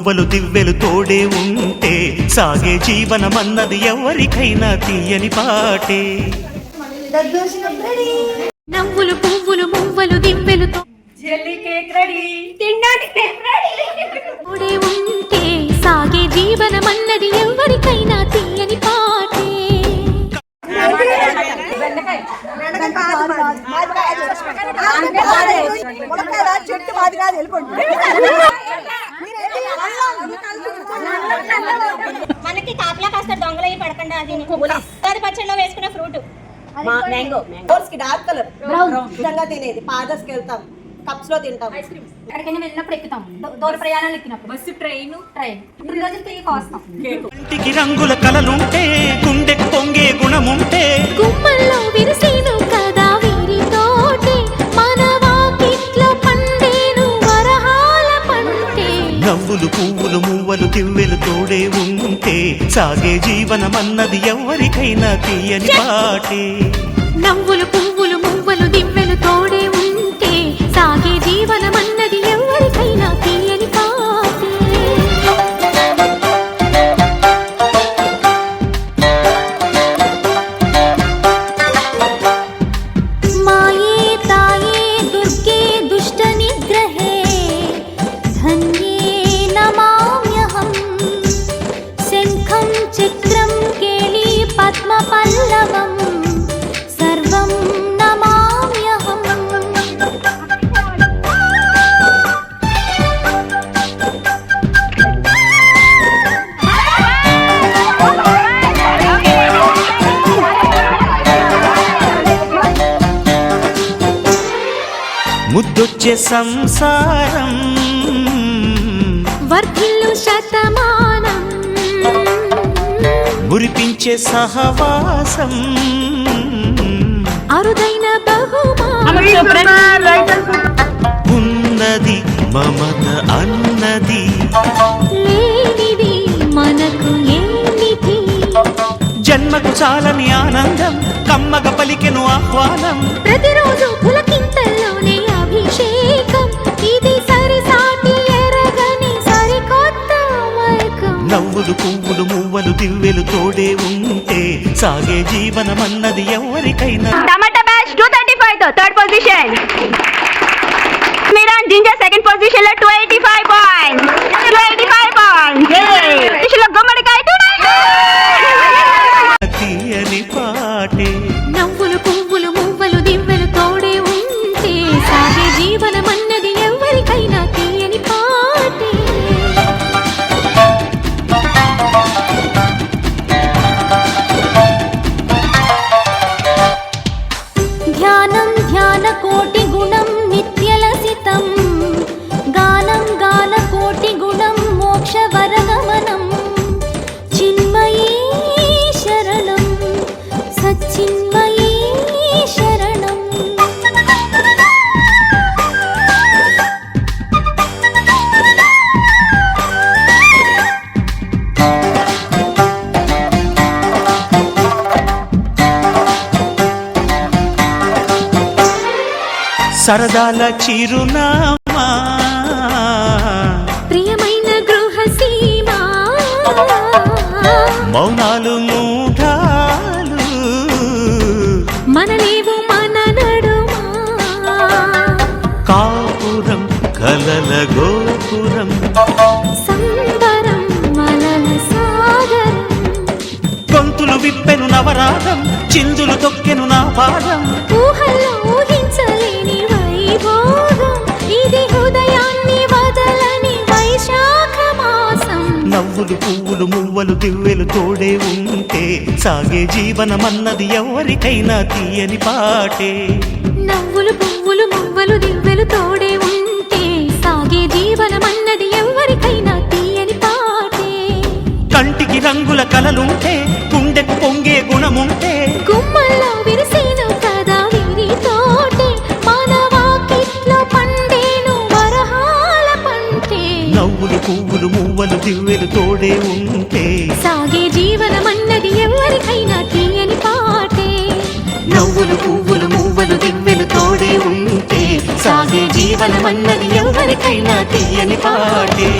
మువ్వలు దివ్వెలు తోడే ఉంటే సాగే జీవనమన్నది ఎవరికైనా తీయని పాటే. నవ్వులు పువ్వులు మువ్వలు దివ్వెలు తోడే ఉంటే సాగే జీవనమన్నది ఎవరికైనా తీయని పాటే. మనకి కాపలా కాస్త దొంగలయ్యి పడకుండా అది ఉగాది పచ్చడిలో వేసుకున్న ఫ్రూట్ మ్యాంగో డార్క్ కలర్ ఇష్టంగా తినేది. పాదర్స్కి వెళ్తాం, కప్స్ లో తింటాం. ఎక్కడికైనా వెళ్ళినప్పుడు ఎక్కుతాం, దూర ప్రయాణాలు ఎక్కినప్పుడు బస్సు ట్రైన్ 3 రోజులు తిరిగి కోస్తాం. ఇంటికి రంగుల కలలుంటే గుండెకు పొంగే గుణముంటే గుమ్మల్లో విరిసేను కదా వీరితోటే మన వాకిట్లో పండేను వరహాల పంటే. నవ్వులు పువ్వులు మువ్వలు దివ్వెలు తోడే ఉంటే సాగే జీవనమన్నది ఎవరికైనా తీయని పాటే. నవ్వులు పువ్వులు మువ్వలు దివ్వెలు తోడే ఉంటే సాగే జీవనమన్నది ఎవరికైనా తీయని పాటే. మాయే తాయే దుర్గే దుష్ట నిగ్రహే ధన్యే నమామ్యహం. శంఖం చక్రం కేళి పద్మ పల్లవం సర్వం నమామ్యహం. ముద్దొచ్చే సంసారం వర్ధిల్లు శతమానం మురిపించే సహవాసం అరుదైన బహుమానం ఉన్నది మమత అన్నది లేనిది మనకు ఏమిటి. జన్మకు చాలని ఆనందం కమ్మగ పలికెను ఆహ్వానం. ప్రతిరోజు పులకింతల్లోనే అభిషేకం ఇది సరిసాటి ఎరగని సరికొత్త మైకం. నవ్వులు పువ్వులు మువ్వలు దివ్వెలు తోడే ఉంటే సాగే జీవనమన్నది ఎవరికైనా. టమాటా బ్యాచ్ 235 తో 3rd position. Meeran ginger 2nd position లో 285 పాయింట్స్. 285 పాయింట్స్. గుమ్మడికాయ తీయని పాటే. నవ్వులు పువ్వులు మువ్వలు దివ్వెలు తోడే ఉంటే సాగే జీవనమన్నది ఎవరికైనా తీయని పాటే. ధ్యానం ధ్యాన కోటి గుణం నిత్యలసితం గానం గాన కోటి గుణం మోక్ష వరగమనం. చిన్మయీ శరణం సచ్చిన్మయీ శరణం. సరదాల చిరునామా ప్రియమైన గృహసీమా మౌనాలు మూఢాలు మనలేవు మన నడుమా. కాపురం కలల గోపురం సంబరం మలల సాగరం. గొంతులు విప్పెను నవరాగం చిందులు తొక్కెను నా పాదం. ఊహల్లో ఊహించలేని వైభోగం ఇది హృదయాన్ని వదలని వైశాఖ మాసం. నవ్వులు పువ్వులు మువ్వలు దివ్వెలు తోడే ఉంటే సాగే జీవనమన్నది ఎవరికైనా తీయని పాటే. నవ్వులు పువ్వులు మువ్వలు దివ్వెలు తోడే ఉంటే సాగే జీవనమన్నది ఎవరికైనా తీయని పాటే. కంటికి రంగుల కలలుంటే గుండెకు పొంగే గుణముంటే గుమ్మల్లో విరిసేను కదా వీరితోటే మన వాకిట్లో పండేను వరహాల పంటే. నవ్వులు పువ్వులు మువ్వలు దివ్వెలు తోడే ఉంటే సాగే జీవనమన్నది ఎవరికైనా తీయని పాటే. నవ్వులు పువ్వులు మువ్వలు దివ్వెలు తోడే ఉంటే సాగే జీవనమన్నది ఎవరికైనా తీయని పాటే.